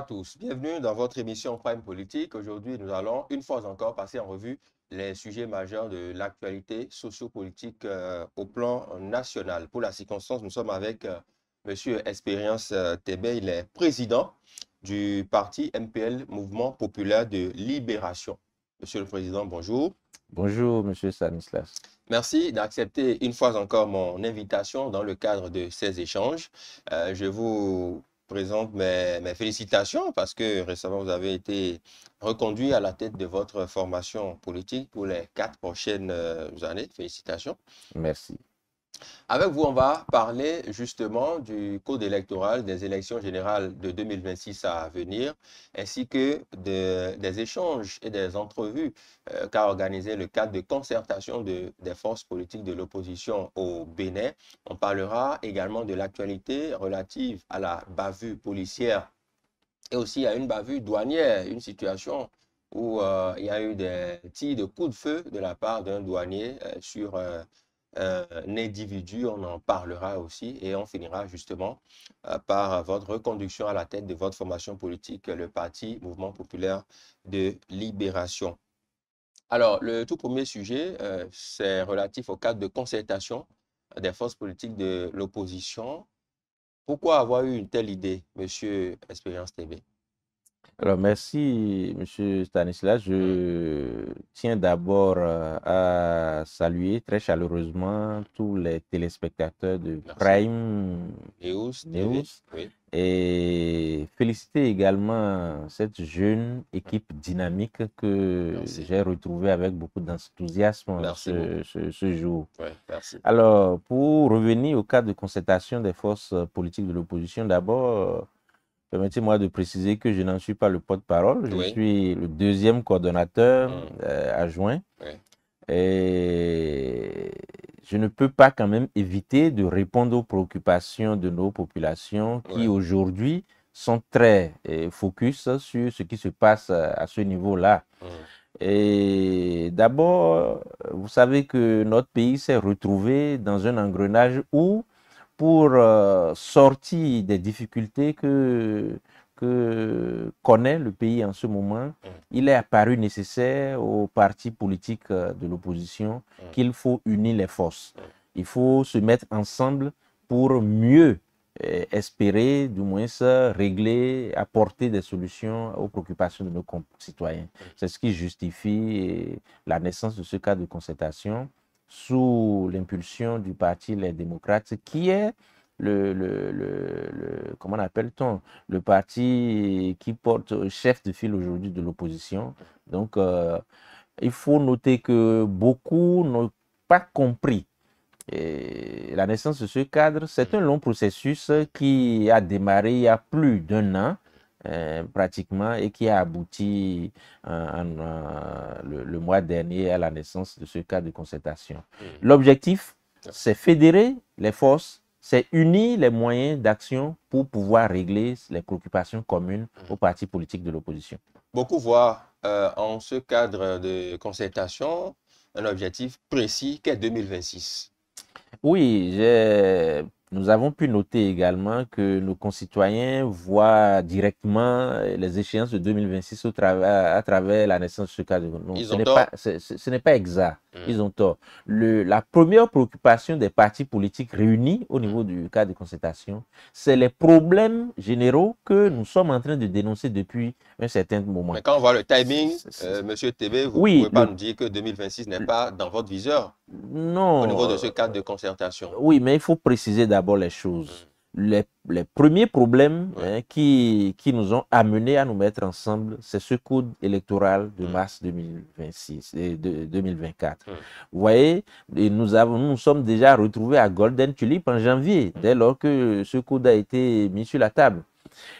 à tous. Bienvenue dans votre émission Prime Politique. Aujourd'hui, nous allons une fois encore passer en revue les sujets majeurs de l'actualité sociopolitique au plan national. Pour la circonstance, nous sommes avec Monsieur Espérance Tébé. Il est président du parti MPL, Mouvement Populaire de Libération. Monsieur le Président, bonjour. Bonjour, Monsieur Stanislas. Merci d'accepter une fois encore mon invitation dans le cadre de ces échanges. Je vous présente mes félicitations parce que récemment vous avez été reconduit à la tête de votre formation politique pour les 4 prochaines années. Félicitations. Merci. Avec vous, on va parler justement du code électoral des élections générales de 2026 à venir, ainsi que des échanges et des entrevues qu'a organisé le cadre de concertation des forces politiques de l'opposition au Bénin. On parlera également de l'actualité relative à la bavure policière et aussi à une bavure douanière, une situation où il y a eu des tirs de coups de feu de la part d'un douanier sur un individu. On en parlera aussi et on finira justement par votre reconduction à la tête de votre formation politique, le parti Mouvement Populaire de Libération. Alors, le tout premier sujet, c'est relatif au cadre de concertation des forces politiques de l'opposition. Pourquoi avoir eu une telle idée, Monsieur Espérance TV? Alors, merci, Monsieur Stanislas. Je tiens d'abord à saluer très chaleureusement tous les téléspectateurs de Prime News News oui. Et féliciter également cette jeune équipe dynamique que j'ai retrouvée avec beaucoup d'enthousiasme ce jour. Ouais, merci. Alors, pour revenir au cadre de concertation des forces politiques de l'opposition, d'abord, permettez-moi de préciser que je n'en suis pas le porte-parole. Je suis le deuxième coordonnateur adjoint. Et je ne peux pas quand même éviter de répondre aux préoccupations de nos populations qui aujourd'hui sont très focus sur ce qui se passe à ce niveau-là. Et d'abord, vous savez que notre pays s'est retrouvé dans un engrenage où, pour sortir des difficultés que connaît le pays en ce moment, il est apparu nécessaire aux partis politiques de l'opposition qu'il faut unir les forces. Il faut se mettre ensemble pour mieux espérer, du moins régler, apporter des solutions aux préoccupations de nos concitoyens. C'est ce qui justifie la naissance de ce cadre de concertation sous l'impulsion du parti Les Démocrates, qui est comment appelle-t-on, le parti qui porte chef de file aujourd'hui de l'opposition. Donc, il faut noter que beaucoup n'ont pas compris la naissance de ce cadre. C'est un long processus qui a démarré il y a plus d'un an, pratiquement, et qui a abouti le mois dernier à la naissance de ce cadre de concertation. L'objectif, c'est fédérer les forces, c'est unir les moyens d'action pour pouvoir régler les préoccupations communes aux partis politiques de l'opposition. Beaucoup voient en ce cadre de concertation un objectif précis qu'est 2026. Oui, nous avons pu noter également que nos concitoyens voient directement les échéances de 2026 à travers la naissance de ce cadre. Non, ce n'est pas exact. Ils ont tort. La première préoccupation des partis politiques réunis au niveau du cadre de concertation, c'est les problèmes généraux que nous sommes en train de dénoncer depuis un certain moment. Mais quand on voit le timing, Monsieur Tébé, vous ne pouvez pas nous dire que 2026 n'est pas dans votre viseur? Non. Au niveau de ce cadre de concertation. Oui, mais il faut préciser d'abord les choses. Les premiers problèmes qui nous ont amenés à nous mettre ensemble, c'est ce code électoral de mars 2026 et de 2024. Vous voyez, nous sommes déjà retrouvés à Golden Tulip en janvier, dès lors que ce code a été mis sur la table.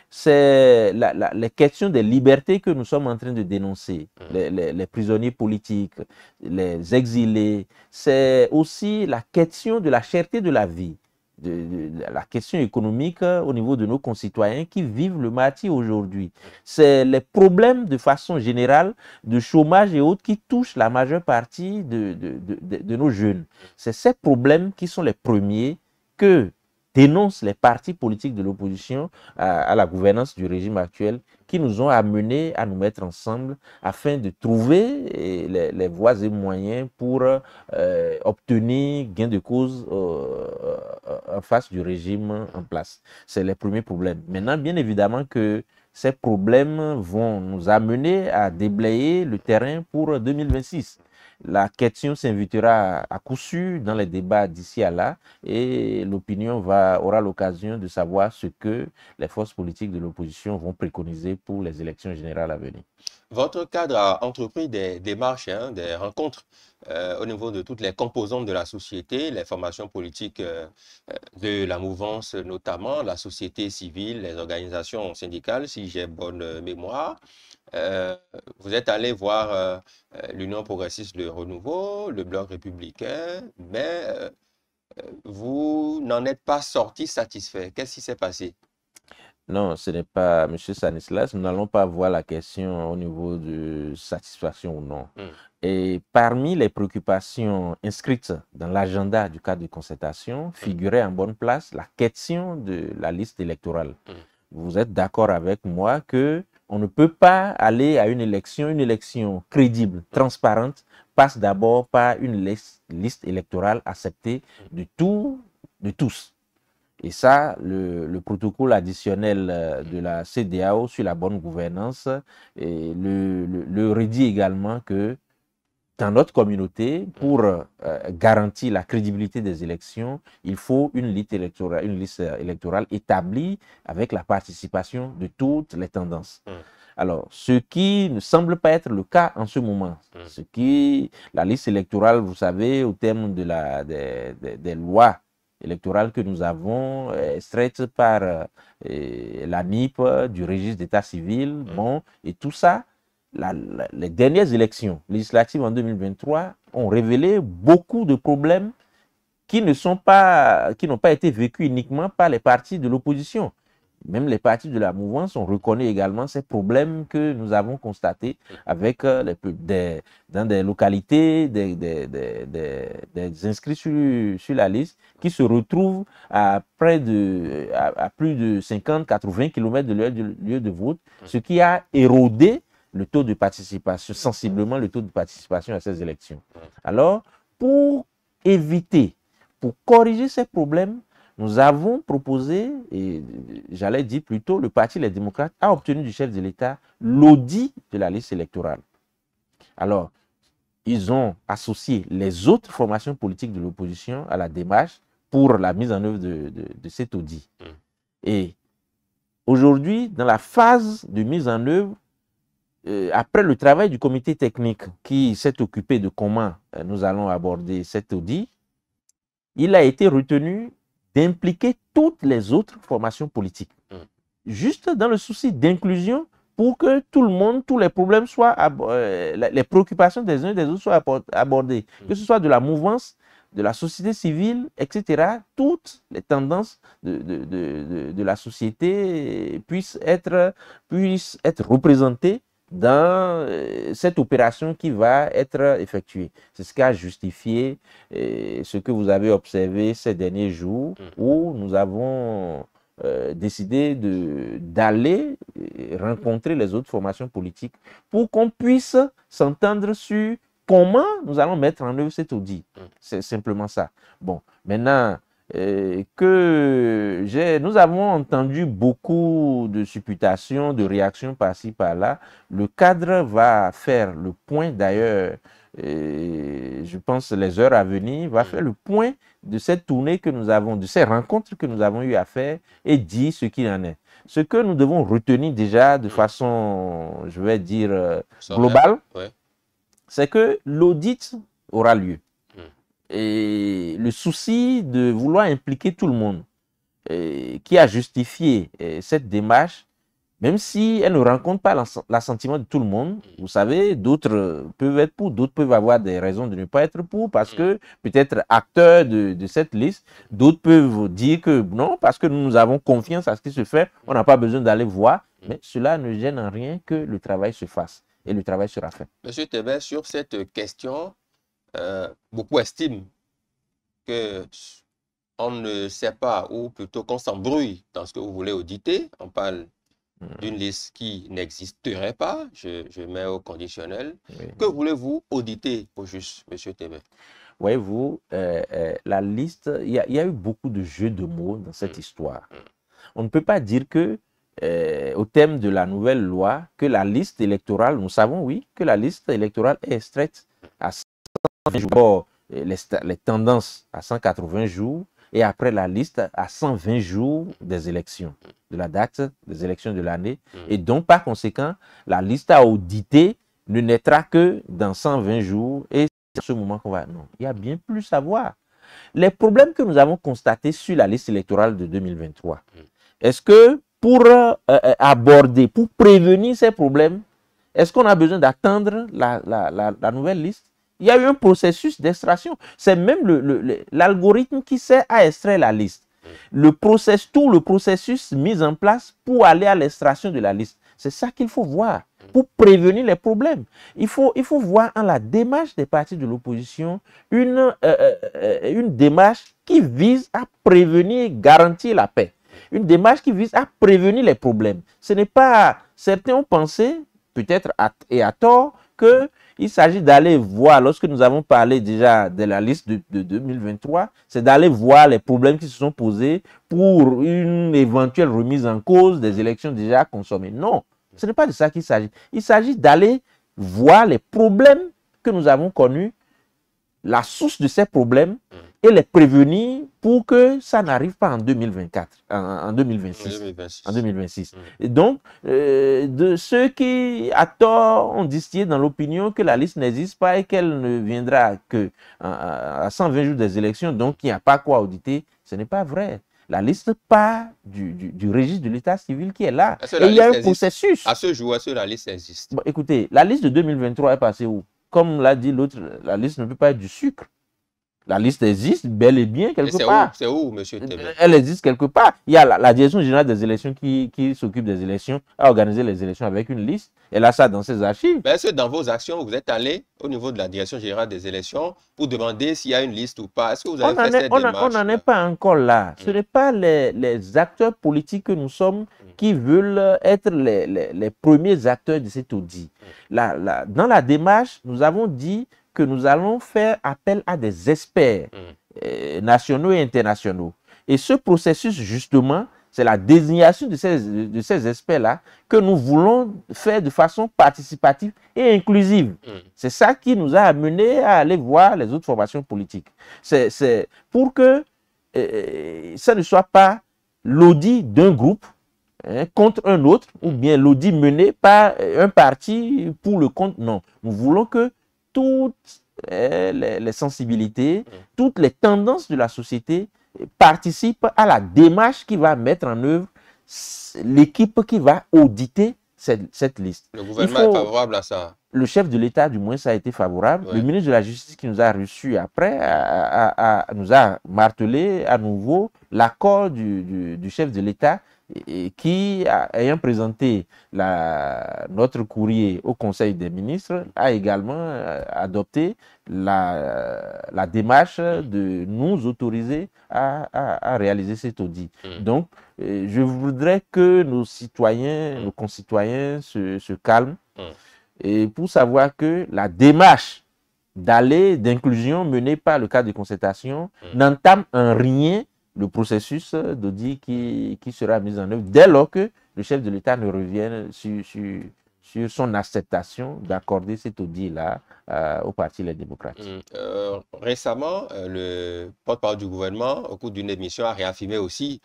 C'est les questions des libertés que nous sommes en train de dénoncer, les prisonniers politiques, les exilés. C'est aussi la question de la cherté de la vie, la question économique au niveau de nos concitoyens qui vivent le martyre aujourd'hui. C'est les problèmes de façon générale de chômage et autres qui touchent la majeure partie de nos jeunes. C'est ces problèmes qui sont les premiers que dénonce les partis politiques de l'opposition à la gouvernance du régime actuel qui nous ont amenés à nous mettre ensemble afin de trouver les voies et moyens pour obtenir gain de cause en face du régime en place. C'est les premiers problèmes. Maintenant, bien évidemment que ces problèmes vont nous amener à déblayer le terrain pour 2026. La question s'invitera à coup sûr dans les débats d'ici à là et l'opinion aura l'occasion de savoir ce que les forces politiques de l'opposition vont préconiser pour les élections générales à venir. Votre cadre a entrepris des démarches, des rencontres au niveau de toutes les composantes de la société, les formations politiques de la mouvance notamment, la société civile, les organisations syndicales, si j'ai bonne mémoire. Vous êtes allé voir l'Union progressiste de renouveau, le Bloc républicain, mais vous n'en êtes pas sorti satisfait. Qu'est-ce qui s'est passé? Non, ce n'est pas M. Stanislas. Nous n'allons pas voir la question au niveau de satisfaction ou non. Et parmi les préoccupations inscrites dans l'agenda du cadre de concertation, figurait en bonne place la question de la liste électorale. Vous êtes d'accord avec moi que on ne peut pas aller à une élection crédible, transparente, passe d'abord par une liste électorale acceptée de tous. Et ça, le protocole additionnel de la CEDEAO sur la bonne gouvernance le redit également que dans notre communauté, pour garantir la crédibilité des élections, il faut une liste électorale établie avec la participation de toutes les tendances. Alors, ce qui ne semble pas être le cas en ce moment, la liste électorale, vous savez, au terme des lois électorales que nous avons, extraites par la NIP, du registre d'état civil, bon, et tout ça, les dernières élections législatives en 2023 ont révélé beaucoup de problèmes qui n'ont pas été vécus uniquement par les partis de l'opposition. Même les partis de la mouvance ont reconnu également ces problèmes que nous avons constatés avec dans des localités, des inscrits sur la liste qui se retrouvent à plus de 50-80 km de leur lieu de vote, ce qui a érodé le taux de participation, sensiblement le taux de participation à ces élections. Alors, pour corriger ces problèmes, nous avons proposé, et j'allais dire plutôt, le Parti Les Démocrates a obtenu du chef de l'État l'audit de la liste électorale. Alors, ils ont associé les autres formations politiques de l'opposition à la démarche pour la mise en œuvre de cet audit. Et aujourd'hui, dans la phase de mise en œuvre, après le travail du comité technique qui s'est occupé de comment nous allons aborder cet audit, il a été retenu d'impliquer toutes les autres formations politiques. Juste dans le souci d'inclusion pour que tout le monde, tous les problèmes soient, les préoccupations des uns et des autres soient abordées. Que ce soit de la mouvance, de la société civile, etc. Toutes les tendances de la société puissent être représentées dans cette opération qui va être effectuée. C'est ce qui a justifié ce que vous avez observé ces derniers jours où nous avons décidé d'aller rencontrer les autres formations politiques pour qu'on puisse s'entendre sur comment nous allons mettre en œuvre cet audit. C'est simplement ça. Bon, maintenant, nous avons entendu beaucoup de supputations, de réactions par-ci, par-là. Le cadre va faire le point, d'ailleurs, je pense les heures à venir, va faire le point de cette tournée que nous avons, de ces rencontres que nous avons eu à faire et dire ce qu'il en est. Ce que nous devons retenir déjà de façon, je vais dire, globale, c'est que l'audit aura lieu. Et le souci de vouloir impliquer tout le monde qui a justifié cette démarche, même si elle ne rencontre pas l'assentiment de tout le monde, vous savez, d'autres peuvent être pour, d'autres peuvent avoir des raisons de ne pas être pour, parce que peut-être acteurs de cette liste, d'autres peuvent dire que non, parce que nous avons confiance à ce qui se fait, on n'a pas besoin d'aller voir, mais cela ne gêne en rien que le travail se fasse, et le travail sera fait. Monsieur Tébet, sur cette question, beaucoup estiment que on ne sait pas, ou plutôt qu'on s'embrouille dans ce que vous voulez auditer. On parle d'une liste qui n'existerait pas, je mets au conditionnel. Oui. Que voulez-vous auditer au juste, M. Tébé? Voyez-vous, la liste, il y a eu beaucoup de jeux de mots dans cette histoire. On ne peut pas dire que, au thème de la nouvelle loi, que la liste électorale, nous savons, oui, que la liste électorale est extraite à 120 jours, les tendances à 180 jours, et après la liste à 120 jours des élections, de la date des élections de l'année. Et donc, par conséquent, la liste à auditer ne naîtra que dans 120 jours, et c'est à ce moment qu'on va... Non, il y a bien plus à voir. Les problèmes que nous avons constatés sur la liste électorale de 2023, est-ce que pour aborder, pour prévenir ces problèmes, est-ce qu'on a besoin d'attendre la nouvelle liste? Il y a eu un processus d'extraction. C'est même l'algorithme qui sert à extraire la liste. Tout le processus mis en place pour aller à l'extraction de la liste. C'est ça qu'il faut voir pour prévenir les problèmes. Il faut voir en la démarche des partis de l'opposition une démarche qui vise à prévenir et garantir la paix. Une démarche qui vise à prévenir les problèmes. Ce n'est pas... Certains ont pensé, peut-être à tort, qu'il s'agit d'aller voir, lorsque nous avons parlé déjà de la liste de 2023, c'est d'aller voir les problèmes qui se sont posés pour une éventuelle remise en cause des élections déjà consommées. Non, ce n'est pas de ça qu'il s'agit. Il s'agit d'aller voir les problèmes que nous avons connus, la source de ces problèmes, et les prévenir pour que ça n'arrive pas en 2024, en 2026. Et donc, de ceux qui, à tort, ont distillé dans l'opinion que la liste n'existe pas et qu'elle ne viendra que à 120 jours des élections, donc il n'y a pas quoi auditer, ce n'est pas vrai. La liste part du registre de l'état civil qui est là. Et il y a un processus. À ce jour, est-ce que la liste existe? Bon, écoutez, la liste de 2023 est passée où? Comme l'a dit l'autre, la liste ne peut pas être du sucre. La liste existe bel et bien quelque part. C'est où, monsieur Tébé? Elle existe quelque part. Il y a la direction générale des élections qui s'occupe des élections, a organisé les élections avec une liste. Elle a ça dans ses archives. Est-ce que dans vos actions, vous êtes allé au niveau de la direction générale des élections pour demander s'il y a une liste ou pas? Est-ce que vous avez fait cette démarche? On n'en est pas encore là. Ce n'est pas les acteurs politiques que nous sommes qui veulent être les premiers acteurs de cet audit. Dans la démarche, nous avons dit que nous allons faire appel à des experts nationaux et internationaux. Et ce processus, justement, c'est la désignation de ces experts-là que nous voulons faire de façon participative et inclusive. C'est ça qui nous a amené à aller voir les autres formations politiques. C'est pour que ça ne soit pas l'audit d'un groupe contre un autre, ou bien l'audit mené par un parti pour le compte. Non, nous voulons que toutes les sensibilités, toutes les tendances de la société participent à la démarche qui va mettre en œuvre l'équipe qui va auditer cette liste. Le gouvernement est favorable à ça? Le chef de l'État, du moins, ça a été favorable. Ouais. Le ministre de la Justice qui nous a reçus après nous a martelé à nouveau l'accord du chef de l'État qui, ayant présenté notre courrier au Conseil des ministres, a également adopté la démarche de nous autoriser à réaliser cet audit. Donc, je voudrais que nos citoyens, nos concitoyens se calment et pour savoir que la démarche d'inclusion menée par le cadre de concertation n'entame en rien le processus d'audit qui sera mis en œuvre dès lors que le chef de l'État ne revienne sur son acceptation d'accorder cet audit-là au Parti Les Démocrates. Récemment, le porte-parole du gouvernement, au cours d'une émission, a réaffirmé aussi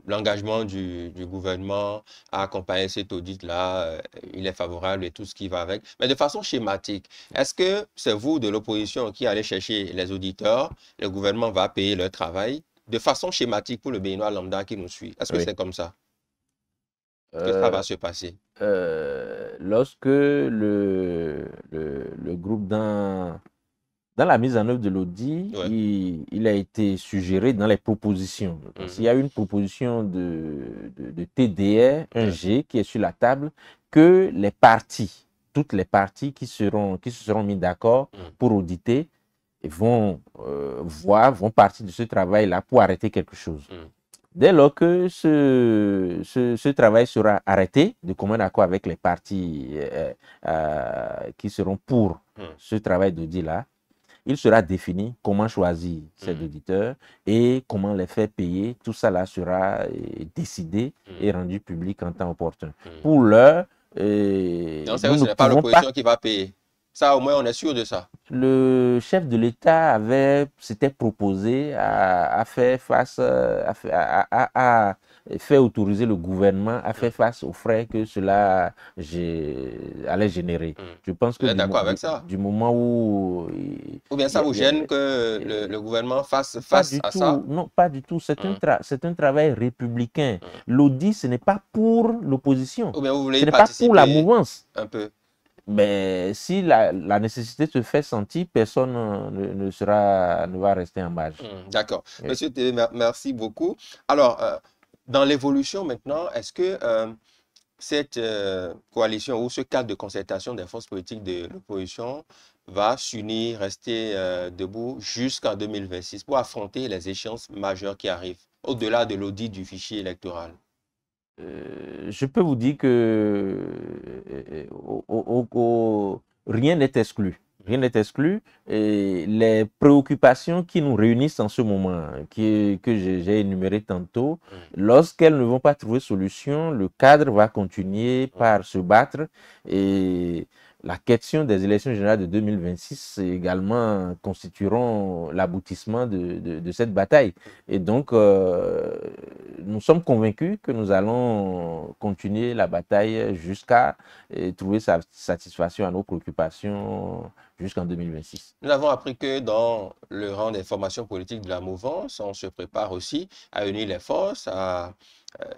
l'engagement du gouvernement à accompagner cet audit-là. Il est favorable et tout ce qui va avec. Mais de façon schématique, est-ce que c'est vous de l'opposition qui allez chercher les auditeurs? Le gouvernement va payer leur travail de façon schématique pour le Béninois lambda qui nous suit. Est-ce que c'est comme ça que ça va se passer? Lorsque le groupe dans la mise en œuvre de l'audit, il a été suggéré dans les propositions. S'il y a une proposition de TDR, un G qui est sur la table, que toutes les parties qui se seront mis d'accord pour auditer, vont vont partir de ce travail-là pour arrêter quelque chose. Dès lors que ce travail sera arrêté de commun accord avec les partis qui seront pour ce travail d'audit-là, il sera défini comment choisir ces auditeurs et comment les faire payer. Tout ça là sera décidé et rendu public en temps opportun. Pour l'heure, donc ce n'est pas l'opposition qui va payer. Ça, au moins, on est sûr de ça. Le chef de l'État s'était proposé à faire face, à faire autoriser le gouvernement à faire face aux frais que cela allait générer. Je pense que du moment où... Ou bien ça vous gêne que le gouvernement fasse face à ça? Non, pas du tout. C'est un travail républicain. L'audit, ce n'est pas pour l'opposition. Ce n'est pas pour la mouvance. Un peu. Mais si la nécessité se fait sentir, personne ne va rester en marge. D'accord. Oui. Monsieur Tébé, merci beaucoup. Alors, dans l'évolution maintenant, est-ce que cette coalition ou ce cadre de concertation des forces politiques de l'opposition va s'unir, rester debout jusqu'en 2026 pour affronter les échéances majeures qui arrivent, au-delà de l'audit du fichier électoral? Je peux vous dire que rien n'est exclu. Rien n'est exclu. Et les préoccupations qui nous réunissent en ce moment, que j'ai énumérées tantôt, lorsqu'elles ne vont pas trouver solution, le cadre va continuer par se battre. Et la question des élections générales de 2026 également constitueront l'aboutissement de cette bataille. Et donc, nous sommes convaincus que nous allons continuer la bataille jusqu'à trouver satisfaction à nos préoccupations jusqu'en 2026. Nous avons appris que dans le rang des formations politiques de la mouvance, on se prépare aussi à unir les forces, à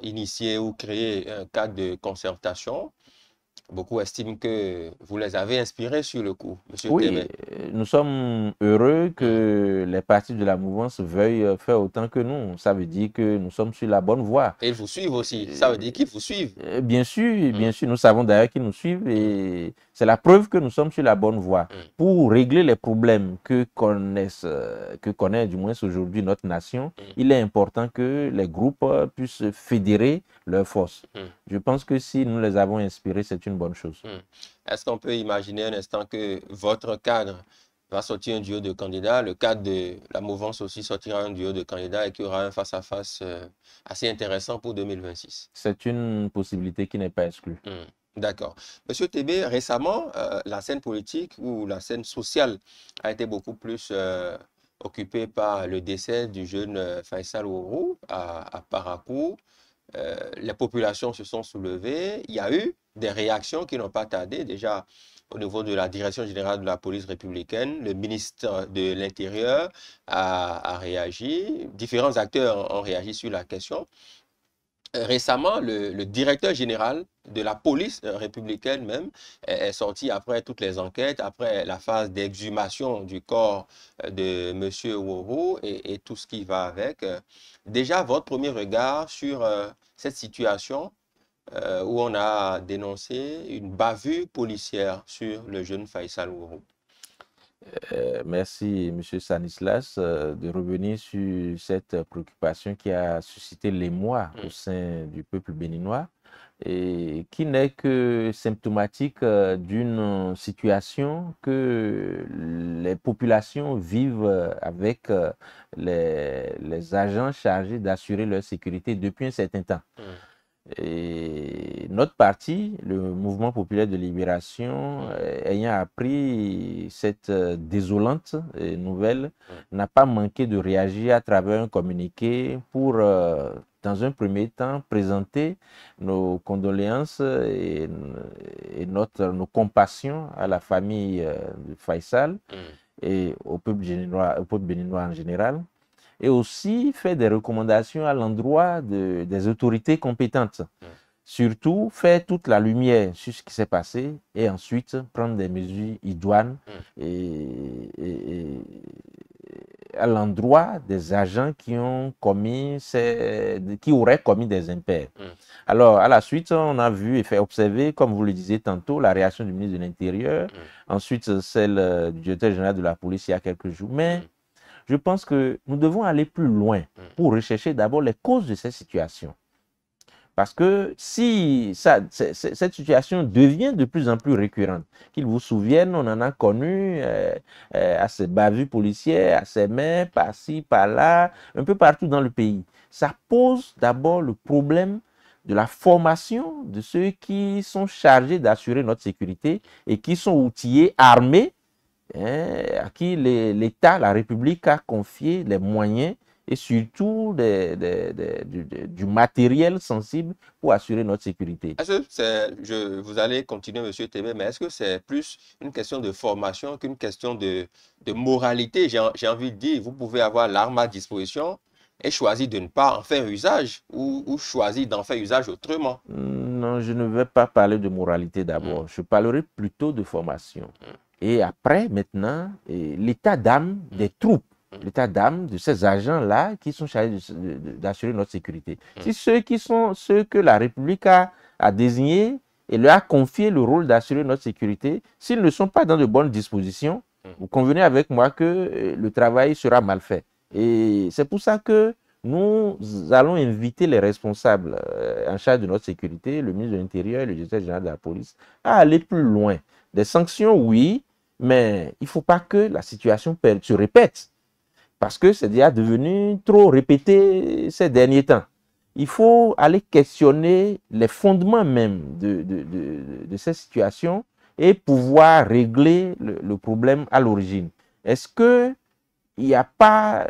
initier ou créer un cadre de concertation. Beaucoup estiment que vous les avez inspirés sur le coup, monsieur Tébé. Nous sommes heureux que les partis de la mouvance veuillent faire autant que nous. Ça veut dire que nous sommes sur la bonne voie. Et ils vous suivent aussi. Ça veut dire qu'ils vous suivent. Bien sûr, bien sûr. Nous savons d'ailleurs qu'ils nous suivent et c'est la preuve que nous sommes sur la bonne voie. Pour régler les problèmes que connaît du moins aujourd'hui notre nation, il est important que les groupes puissent fédérer leurs forces. Je pense que si nous les avons inspirés, c'est une bonne chose. Est-ce qu'on peut imaginer un instant que votre cadre va sortir un duo de candidats, le cadre de la mouvance aussi sortira un duo de candidats et qu'il y aura un face-à-face assez intéressant pour 2026? C'est une possibilité qui n'est pas exclue. D'accord. Monsieur Tébé, récemment, la scène politique ou la scène sociale a été beaucoup plus occupée par le décès du jeune Faisal Ourourou à Parakou. Les populations se sont soulevées. Il y a eu des réactions qui n'ont pas tardé. Déjà, au niveau de la direction générale de la police républicaine, le ministre de l'Intérieur a réagi. Différents acteurs ont réagi sur la question. Récemment, le directeur général de la police républicaine même est sorti après toutes les enquêtes, après la phase d'exhumation du corps de M. Ourourou et tout ce qui va avec. Déjà, votre premier regard sur cette situation où on a dénoncé une bavure policière sur le jeune Faisal Ourourou. Merci, M. Stanislas, de revenir sur cette préoccupation qui a suscité l'émoi au sein du peuple béninois et qui n'est que symptomatique d'une situation que les populations vivent avec les agents chargés d'assurer leur sécurité depuis un certain temps. Et notre parti, le Mouvement populaire de libération, ayant appris cette désolante nouvelle, n'a pas manqué de réagir à travers un communiqué pour, dans un premier temps, présenter nos condoléances et nos compassions à la famille de Faisal et au peuple béninois en général. Et aussi faire des recommandations à l'endroit des autorités compétentes. Surtout, faire toute la lumière sur ce qui s'est passé et ensuite prendre des mesures idoines à l'endroit des agents qui auraient commis des impairs. Alors, à la suite, on a vu et fait observer, comme vous le disiez tantôt, la réaction du ministre de l'Intérieur, ensuite celle du directeur général de la police il y a quelques jours. Mais je pense que nous devons aller plus loin pour rechercher d'abord les causes de ces situations. Parce que si cette situation devient de plus en plus récurrente, qu'ils vous souviennent, on en a connu à ces bavures policières, à ces mains, par-ci, par-là, un peu partout dans le pays. Ça pose d'abord le problème de la formation de ceux qui sont chargés d'assurer notre sécurité et qui sont outillés, armés, à qui l'État, la République a confié les moyens et surtout du matériel sensible pour assurer notre sécurité. Vous allez continuer, M. Tébé, mais est-ce que c'est plus une question de formation qu'une question de moralité? J'ai envie de dire, vous pouvez avoir l'arme à disposition et choisir de ne pas en faire usage ou choisir d'en faire usage autrement. Non, je ne vais pas parler de moralité d'abord. Je parlerai plutôt de formation. Et après, maintenant, l'état d'âme des troupes, l'état d'âme de ces agents-là qui sont chargés d'assurer notre sécurité. Si ceux que la République a désignés et leur a confié le rôle d'assurer notre sécurité, s'ils ne sont pas dans de bonnes dispositions, vous convenez avec moi que le travail sera mal fait. Et c'est pour ça que nous allons inviter les responsables en charge de notre sécurité, le ministre de l'Intérieur et le directeur général de la police, à aller plus loin. Des sanctions, oui, mais il ne faut pas que la situation se répète. Parce que c'est déjà devenu trop répété ces derniers temps. Il faut aller questionner les fondements même de ces situations et pouvoir régler le problème à l'origine. Est-ce qu'il n'y a pas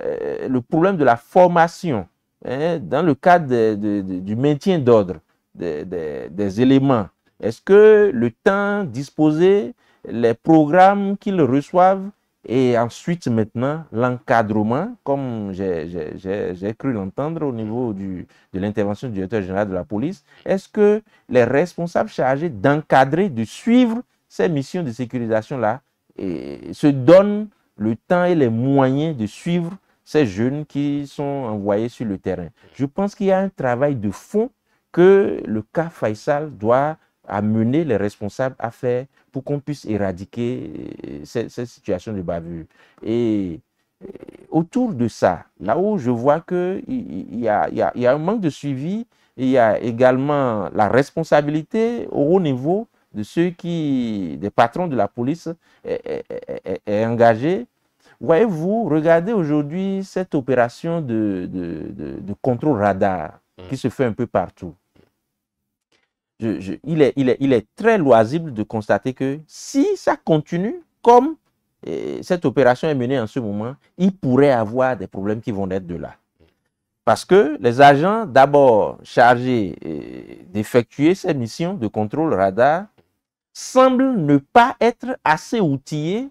le problème de la formation dans le cadre du maintien d'ordre des éléments? Est-ce que le temps disposé, les programmes qu'ils reçoivent et ensuite maintenant l'encadrement, comme j'ai cru l'entendre au niveau de l'intervention du directeur général de la police, est-ce que les responsables chargés d'encadrer, de suivre ces missions de sécurisation-là se donnent le temps et les moyens de suivre ces jeunes qui sont envoyés sur le terrain? Je pense qu'il y a un travail de fond que le cas Faisal doit amener les responsables à faire pour qu'on puisse éradiquer cette situation de bavure. Et autour de ça, là où je vois qu'il y a un manque de suivi, il y a également la responsabilité au haut niveau de des patrons de la police est engagée. Voyez-vous, regardez aujourd'hui cette opération de contrôle radar qui se fait un peu partout. Il est très loisible de constater que si ça continue comme cette opération est menée en ce moment, il pourrait y avoir des problèmes qui vont naître de là. Parce que les agents d'abord chargés d'effectuer ces missions de contrôle radar semblent ne pas être assez outillés,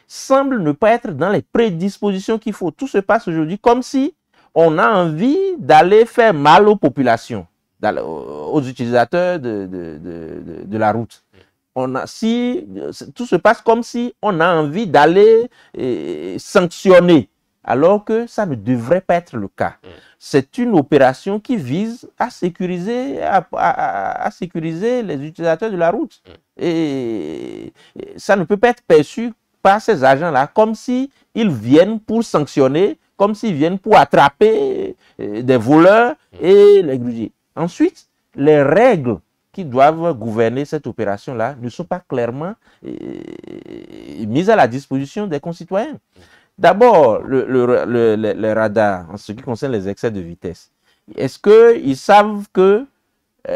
semblent ne pas être dans les prédispositions qu'il faut. Tout se passe aujourd'hui comme si on a envie d'aller faire mal aux populations, aux utilisateurs de la route. Tout se passe comme si on a envie d'aller sanctionner, alors que ça ne devrait pas être le cas. C'est une opération qui vise à sécuriser, à sécuriser les utilisateurs de la route. Et ça ne peut pas être perçu par ces agents-là comme s'ils viennent pour sanctionner, comme s'ils viennent pour attraper des voleurs et les gruger. Ensuite, les règles qui doivent gouverner cette opération-là ne sont pas clairement mises à la disposition des concitoyens. D'abord, les radars, en ce qui concerne les excès de vitesse. Est-ce qu'ils savent que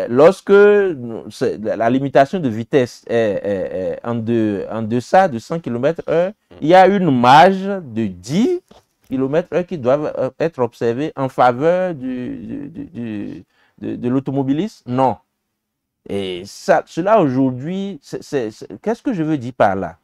lorsque la limitation de vitesse est en deçà de 100 km/h, il y a une marge de 10 km/h qui doivent être observées en faveur de l'automobiliste? Non. Et cela aujourd'hui, qu'est-ce que je veux dire par là?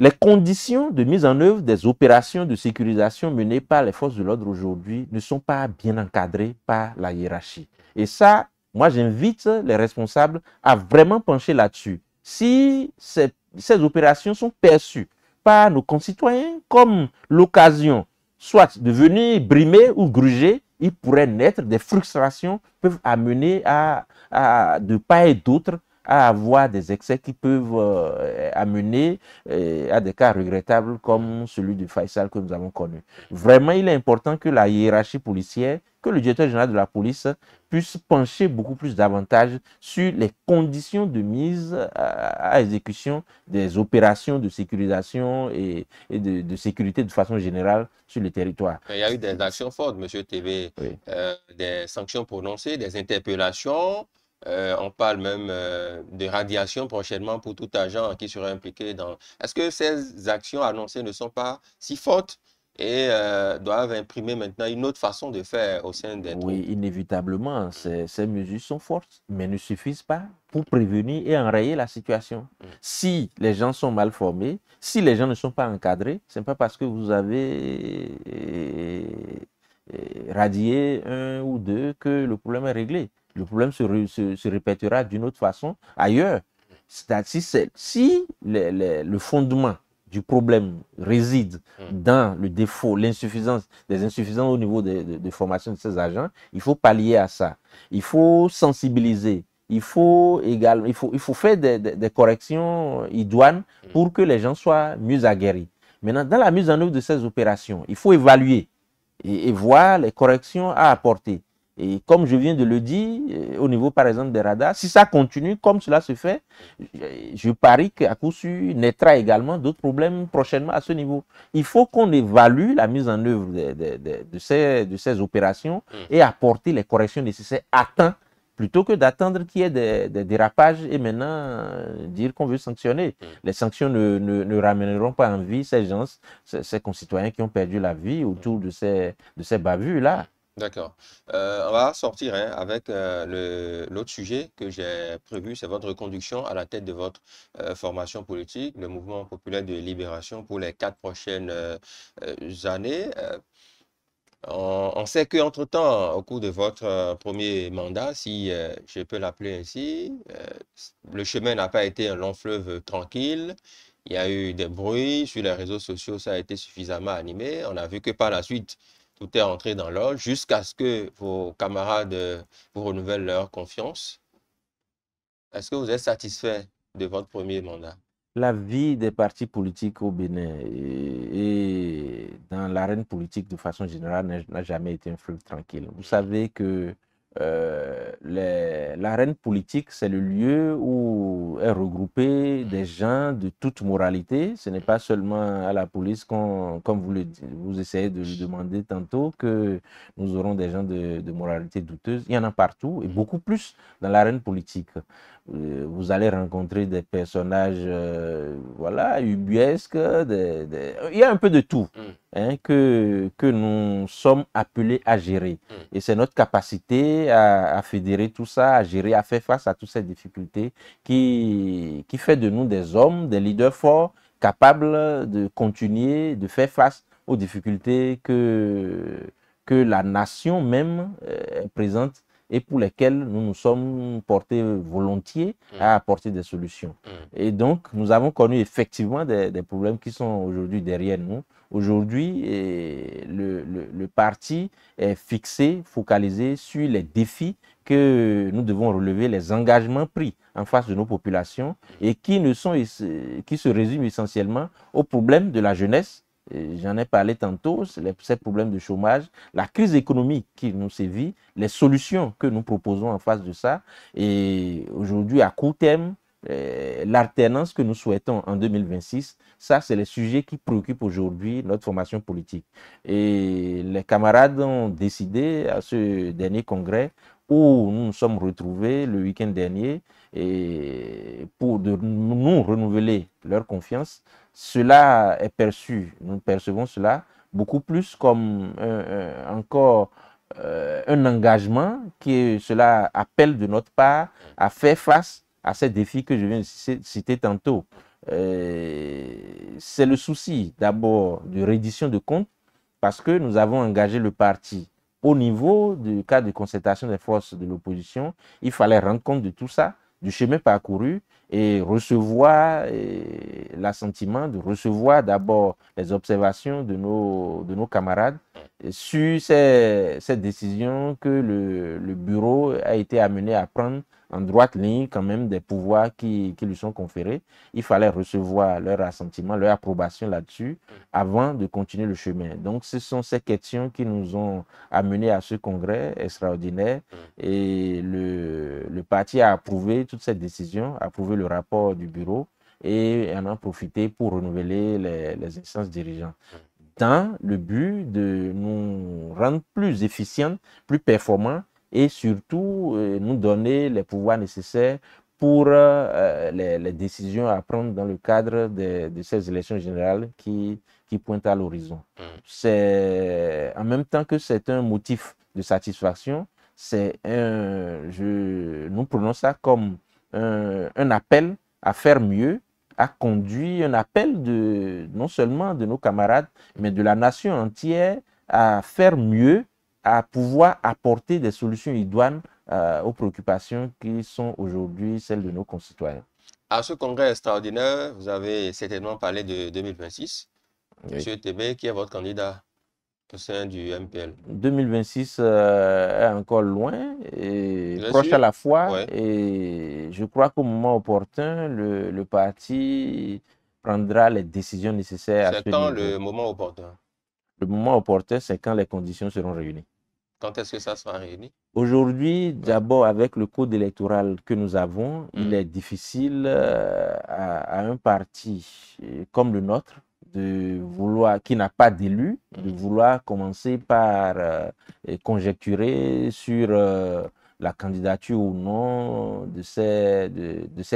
Les conditions de mise en œuvre des opérations de sécurisation menées par les forces de l'ordre aujourd'hui ne sont pas bien encadrées par la hiérarchie. Et ça, moi j'invite les responsables à vraiment pencher là-dessus. Si ces opérations sont perçues par nos concitoyens comme l'occasion soit de venir brimer ou gruger. Il pourrait naître des frustrations peuvent amener de part et d'autre à avoir des excès qui peuvent amener à des cas regrettables comme celui de Faisal que nous avons connu. Vraiment, il est important que la hiérarchie policière, que le directeur général de la police puisse pencher beaucoup plus davantage sur les conditions de mise à exécution des opérations de sécurisation et de sécurité de façon générale sur le territoire. Il y a eu des actions fortes, M. TV, oui. Des sanctions prononcées, des interpellations. On parle même de radiation prochainement pour tout agent qui serait impliqué dans... Est-ce que ces actions annoncées ne sont pas si fortes et doivent imprimer maintenant une autre façon de faire au sein des troupes? Oui, inévitablement, ces mesures sont fortes, mais ne suffisent pas pour prévenir et enrayer la situation. Si les gens sont mal formés, si les gens ne sont pas encadrés, ce n'est pas parce que vous avez radié un ou deux que le problème est réglé. Le problème se répétera d'une autre façon ailleurs. Si le fondement du problème réside dans le défaut, l'insuffisance, des insuffisances au niveau de formation de ces agents, il faut pallier à ça. Il faut sensibiliser. Il faut faire des corrections idoines pour que les gens soient mieux aguerris. Maintenant, dans la mise en œuvre de ces opérations, il faut évaluer et voir les corrections à apporter. Et comme je viens de le dire, au niveau par exemple des radars, si ça continue comme cela se fait, je parie qu'à coup sûr naîtra également d'autres problèmes prochainement à ce niveau. Il faut qu'on évalue la mise en œuvre de ces opérations et apporter les corrections nécessaires à temps, plutôt que d'attendre qu'il y ait des dérapages et maintenant dire qu'on veut sanctionner. Les sanctions ne ramèneront pas en vie ces gens, ces concitoyens qui ont perdu la vie autour de ces bavures-là. D'accord. On va sortir avec l'autre sujet que j'ai prévu, c'est votre reconduction à la tête de votre formation politique, le Mouvement populaire de libération pour les 4 prochaines années. On sait qu'entre-temps, au cours de votre premier mandat, si je peux l'appeler ainsi, le chemin n'a pas été un long fleuve tranquille. Il y a eu des bruits sur les réseaux sociaux, ça a été suffisamment animé. On a vu que par la suite, tout est entré dans l'ordre jusqu'à ce que vos camarades vous renouvellent leur confiance. Est-ce que vous êtes satisfait de votre premier mandat? La vie des partis politiques au Bénin et dans l'arène politique de façon générale n'a jamais été un fleuve tranquille. Vous savez que l'arène politique, c'est le lieu où est regroupé des gens de toute moralité. Ce n'est pas seulement à la police, comme vous essayez de le demander tantôt, que nous aurons des gens de moralité douteuse. Il y en a partout et beaucoup plus dans l'arène politique. Vous allez rencontrer des personnages voilà, ubuesques, il y a un peu de tout que nous sommes appelés à gérer. Et c'est notre capacité à fédérer tout ça, à gérer, à faire face à toutes ces difficultés qui fait de nous des hommes, des leaders forts, capables de continuer, de faire face aux difficultés que la nation même présente et pour lesquels nous nous sommes portés volontiers à apporter des solutions. Et donc, nous avons connu effectivement des problèmes qui sont aujourd'hui derrière nous. Aujourd'hui, le parti est fixé, focalisé sur les défis que nous devons relever, les engagements pris en face de nos populations et qui se résument essentiellement aux problèmes de la jeunesse. J'en ai parlé tantôt, ces problèmes de chômage, la crise économique qui nous sévit, les solutions que nous proposons en face de ça. Et aujourd'hui, à court terme, l'alternance que nous souhaitons en 2026, ça, c'est les sujets qui préoccupent aujourd'hui notre formation politique. Et les camarades ont décidé à ce dernier congrès où nous nous sommes retrouvés le week-end dernier et pour nous renouveler leur confiance. Cela est perçu, nous percevons cela beaucoup plus comme encore un engagement que cela appelle de notre part à faire face à ces défis que je viens de citer tantôt. C'est le souci d'abord de reddition de comptes parce que nous avons engagé le parti au niveau du cadre de concertation des forces de l'opposition. Il fallait rendre compte de tout ça, du chemin parcouru et recevoir l'assentiment, de recevoir d'abord les observations de nos camarades sur ces décisions que le bureau a été amené à prendre en droite ligne quand même des pouvoirs qui lui sont conférés. Il fallait recevoir leur assentiment, leur approbation là-dessus avant de continuer le chemin. Donc, ce sont ces questions qui nous ont amenés à ce congrès extraordinaire et le parti a approuvé toutes ces décisions, a approuvé le rapport du bureau et en a profité pour renouveler les instances dirigeantes dans le but de nous rendre plus efficients, plus performants et surtout nous donner les pouvoirs nécessaires pour les décisions à prendre dans le cadre de ces élections générales qui pointent à l'horizon. C'est en même temps que c'est un motif de satisfaction, nous prenons ça comme un appel à faire mieux, a conduit un appel non seulement de nos camarades, mais de la nation entière à faire mieux, à pouvoir apporter des solutions idoines aux préoccupations qui sont aujourd'hui celles de nos concitoyens. À ce congrès extraordinaire, vous avez certainement parlé de 2026. Oui. Monsieur Tébé, qui est votre candidat au sein du MPL? 2026 est encore loin et proche à la fois. Ouais. Et je crois qu'au moment opportun, le parti prendra les décisions nécessaires à ce niveau. C'est quand le moment opportun? Le moment opportun, c'est quand les conditions seront réunies. Quand est-ce que ça sera réuni? Aujourd'hui, d'abord, avec le code électoral que nous avons, il est difficile à un parti comme le nôtre qui n'a pas d'élu, de vouloir commencer par conjecturer sur la candidature ou non de ces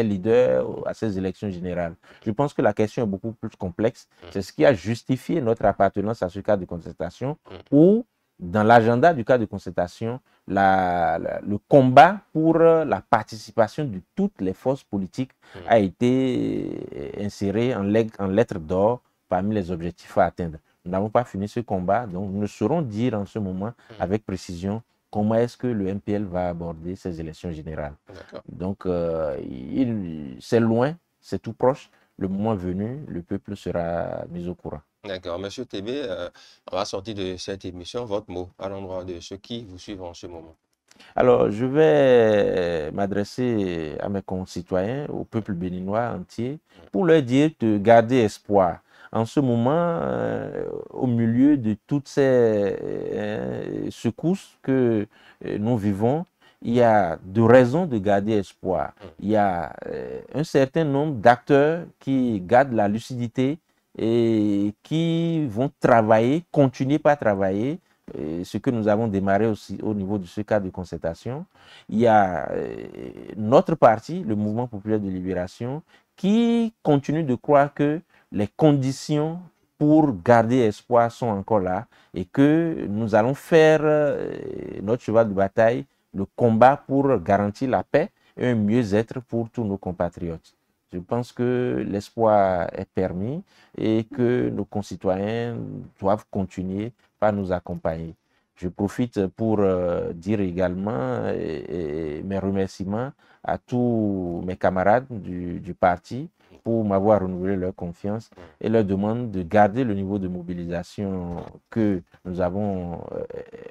leaders à ces élections générales. Je pense que la question est beaucoup plus complexe. C'est ce qui a justifié notre appartenance à ce cadre de concertation où, dans l'agenda du cadre de concertation, le combat pour la participation de toutes les forces politiques a été inséré en lettres d'or parmi les objectifs à atteindre. Nous n'avons pas fini ce combat, donc nous ne saurons dire en ce moment avec précision comment est-ce que le MPL va aborder ces élections générales. Donc, c'est loin, c'est tout proche. Le moment venu, le peuple sera mis au courant. D'accord. Monsieur Tébé, on va sortir de cette émission. Votre mot à l'endroit de ceux qui vous suivent en ce moment. Alors, je vais m'adresser à mes concitoyens, au peuple béninois entier, pour leur dire de garder espoir. En ce moment, au milieu de toutes ces secousses que nous vivons, il y a de raisons de garder espoir. Il y a un certain nombre d'acteurs qui gardent la lucidité et qui vont travailler, continuer par travailler, ce que nous avons démarré aussi au niveau de ce cadre de concertation. Il y a notre parti, le Mouvement populaire de libération, qui continue de croire que les conditions pour garder espoir sont encore là et que nous allons faire notre cheval de bataille, le combat pour garantir la paix et un mieux-être pour tous nos compatriotes. Je pense que l'espoir est permis et que nos concitoyens doivent continuer par nous accompagner. Je profite pour dire également mes remerciements à tous mes camarades du parti pour m'avoir renouvelé leur confiance et leur demande de garder le niveau de mobilisation que nous avons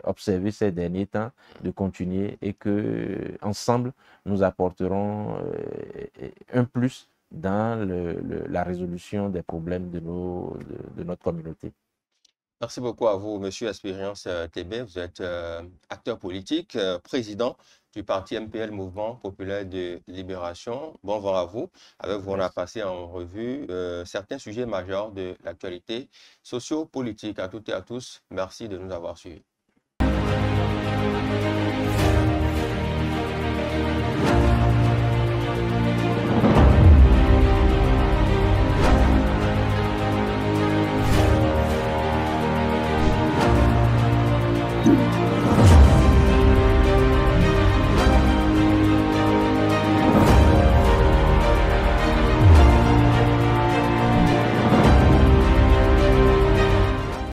observé ces derniers temps, de continuer et que ensemble nous apporterons un plus dans la résolution des problèmes de notre communauté. Merci beaucoup à vous, Monsieur Espérance Tébé. Vous êtes acteur politique, président du parti MPL, Mouvement populaire de libération. Bon vent à vous. Avec vous, on a passé en revue certains sujets majeurs de l'actualité socio-politique. À toutes et à tous, merci de nous avoir suivis.